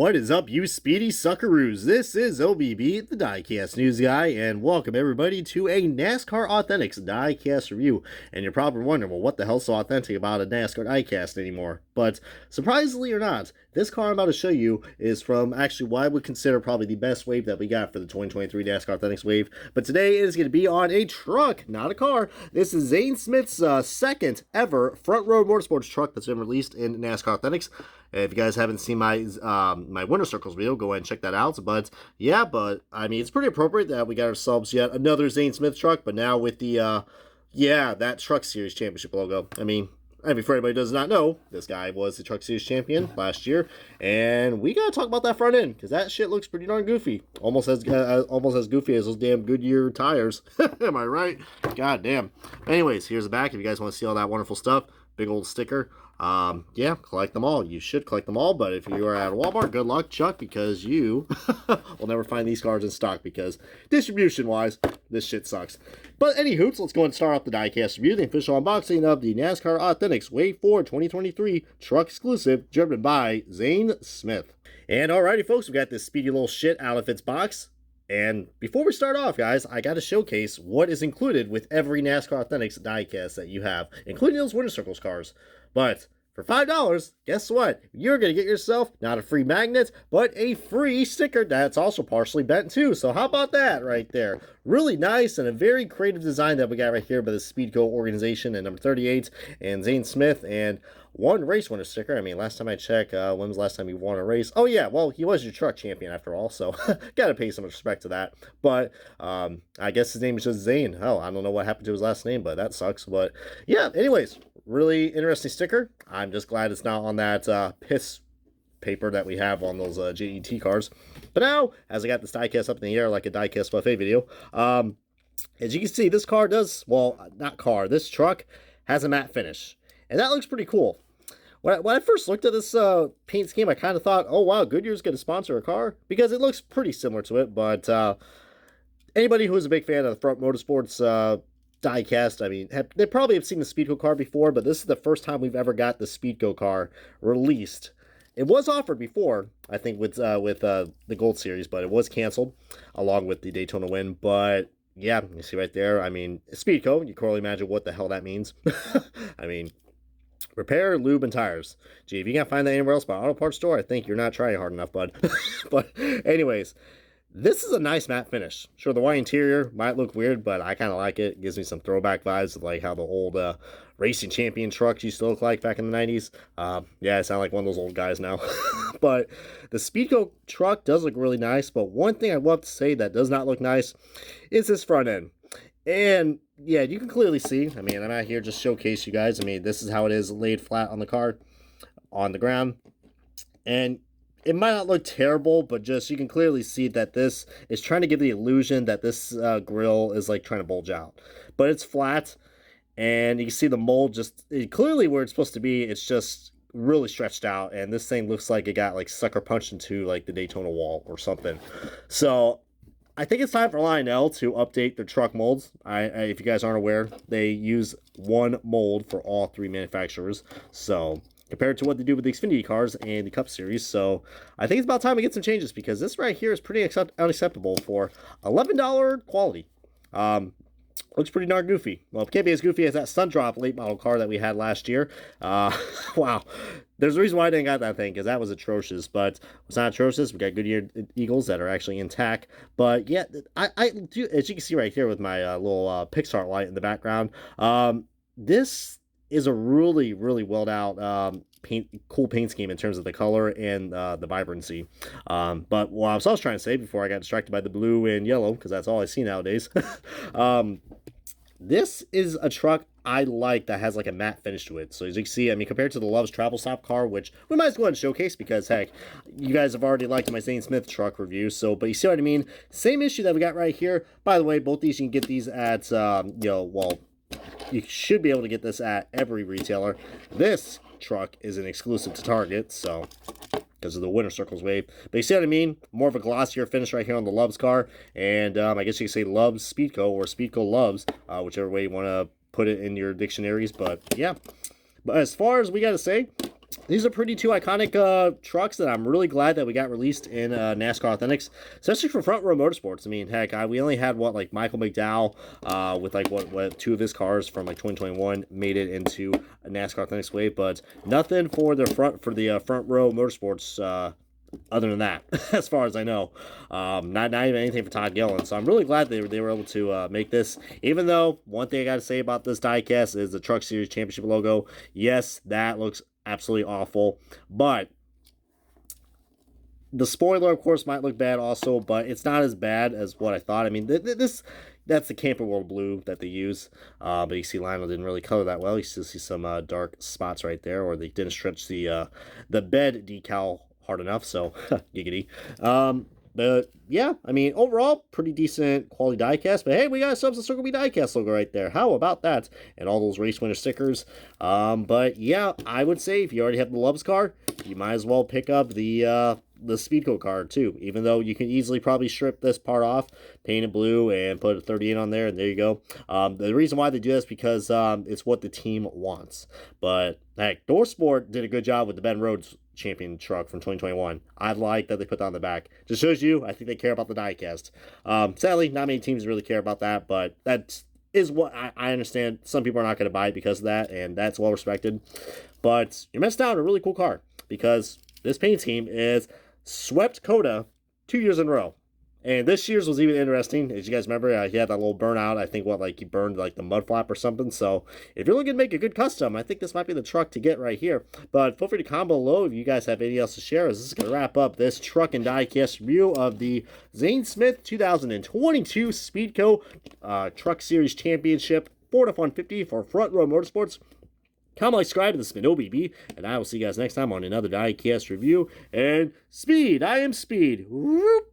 What is up, you speedy suckaroos? This is OBB, the Diecast News Guy, and welcome everybody to a NASCAR Authentics Diecast review. And you're probably wondering, well, what the hell's so authentic about a NASCAR Diecast anymore? But surprisingly or not, this car I'm about to show you is from actually what I would consider probably the best wave that we got for the 2023 NASCAR Authentics wave. But today it is going to be on a truck, not a car. This is Zane Smith's second ever front row motorsports truck that's been released in NASCAR Authentics. If you guys haven't seen my my winter circles video, go ahead and check that out. But yeah, I mean, it's pretty appropriate that we got ourselves yet another Zane Smith truck, but now with the that Truck Series Championship logo. I mean, for anybody who does not know, this guy was the Truck Series champion last year, and we gotta talk about that front end because that shit looks pretty darn goofy, almost as goofy as those damn Goodyear tires. Am I right? God damn. Anyways, here's the back. If you guys want to see all that wonderful stuff, big old sticker. Yeah, collect them all. You should collect them all, but if you are at Walmart, good luck, Chuck, because you will never find these cars in stock because distribution-wise, this shit sucks. But anywho, let's go ahead and start off the diecast review, the official unboxing of the NASCAR Authentics Wave 4 2023 truck exclusive, driven by Zane Smith. And alrighty, folks, we got this speedy little shit out of its box. And before we start off, guys, I got to showcase what is included with every NASCAR Authentics diecast that you have, including those Winter Circles cars. But for $5, guess what? You're going to get yourself not a free magnet, but a free sticker that's also partially bent too. So how about that right there? Really nice and a very creative design that we got right here by the Speedco organization and number 38 and Zane Smith, and one race winner sticker. I mean, last time I checked, when was the last time he won a race? Oh yeah, well, he was your truck champion after all, so gotta pay some respect to that. But I guess his name is just Zane. Hell, I don't know what happened to his last name, but that sucks. But yeah, anyways, really interesting sticker. I'm just glad it's not on that piss paper that we have on those JET cars. But now, as I got this diecast up in the air like a diecast buffet video, as you can see, this car does, well, not car, this truck has a matte finish. And that looks pretty cool. When I first looked at this paint scheme, I kind of thought, oh wow, Goodyear's going to sponsor a car, because it looks pretty similar to it. But anybody who is a big fan of the front motorsports diecast, I mean, they probably have seen the Speedco car before, but this is the first time we've ever got the Speedco car released. It was offered before, I think, with the Gold Series, but it was canceled along with the Daytona win. But yeah, you see right there, I mean, Speedco, you can only imagine what the hell that means. I mean, repair, lube, and tires. Gee, if you can't find that anywhere else but auto parts store, I think you're not trying hard enough, bud. But anyways, this is a nice matte finish. Sure, the white interior might look weird, but I kind of like it. It gives me some throwback vibes of like how the old racing champion trucks used to look like back in the 90s. Yeah, I sound like one of those old guys now. But the Speedco truck does look really nice, but one thing I'd love to say that does not look nice is this front end. And yeah, you can clearly see, I mean, I'm out here just showcase you guys. I mean, this is how it is laid flat on the car, on the ground. And it might not look terrible, but just you can clearly see that this is trying to give the illusion that this grill is like trying to bulge out. But it's flat, and you can see the mold just clearly where it's supposed to be. It's just really stretched out, and this thing looks like it got like sucker punched into like the Daytona wall or something. So I think it's time for Lionel to update their truck molds. If you guys aren't aware, they use one mold for all three manufacturers. So compared to what they do with the Xfinity cars and the Cup Series. So I think it's about time we get some changes, because this right here is pretty unacceptable for $11 quality. Looks pretty darn goofy. Well, it can't be as goofy as that Sundrop late model car that we had last year. Wow. There's a reason why I didn't got that thing, because that was atrocious. But it's not atrocious. We got Goodyear Eagles that are actually intact. But yeah, I do, as you can see right here with my little Pixar light in the background, this is a really, really well out cool paint scheme in terms of the color and the vibrancy. But what I was trying to say before I got distracted by the blue and yellow, because that's all I see nowadays, this is a truck I like that has like a matte finish to it. So as you can see, I mean, compared to the Love's Travel Stop car, which we might as well go ahead and showcase because, heck, you guys have already liked my Zane Smith truck review. So, but you see what I mean? Same issue that we got right here. By the way, both these, you can get these at, well, you should be able to get this at every retailer. This truck is an exclusive to Target, so because of the Winter Circles wave. But you see what I mean? More of a glossier finish right here on the Love's car. And I guess you could say Love's Speedco or Speedco Love's, whichever way you want to put it in your dictionaries. But yeah. But as far as we got to say, These are pretty two iconic trucks that I'm really glad that we got released in NASCAR Authentics, especially for Front Row Motorsports. I mean, heck, we only had like Michael McDowell with like what two of his cars from like 2021 made it into a NASCAR Authentics wave, but nothing for the Front Row Motorsports. Other than that, as far as I know, not even anything for Todd Gillen. So I'm really glad they were able to make this. Even though one thing I got to say about this diecast is the Truck Series Championship logo. Yes, that looks absolutely awful, but the spoiler, of course, might look bad also, but it's not as bad as what I thought. I mean, that's the Camper World blue that they use, but you see Lionel didn't really color that well. You still see some dark spots right there, or they didn't stretch the bed decal hard enough, so giggity. But yeah, I mean, overall, pretty decent quality diecast. But hey, we got ourselves a Circle B diecast logo right there. How about that? And all those race winner stickers. But yeah, I would say if you already have the Loves car, you might as well pick up the Speedco card too. Even though you can easily probably strip this part off, paint it blue, and put a 38 on there, and there you go. The reason why they do this is because it's what the team wants. But heck, Doorsport did a good job with the Ben Rhodes champion truck from 2021. I like that they put that on the back. Just shows you, I think they care about the diecast. Sadly, not many teams really care about that, but that is what I understand. Some people are not going to buy it because of that, and that's well respected. But you're missing out on a really cool car because this paint scheme is swept Coda 2 years in a row. And this year's was even interesting. As you guys remember, he had that little burnout. I think he burned like the mud flap or something. So if you're looking to make a good custom, I think this might be the truck to get right here. But feel free to comment below if you guys have anything else to share. As this is going to wrap up this truck and diecast review of the Zane Smith 2022 Speedco Truck Series Championship Ford F-150 for Front Row Motorsports. Comment, like, subscribe, this has been OBB, and I will see you guys next time on another diecast review. And Speed, I am Speed. Whoop.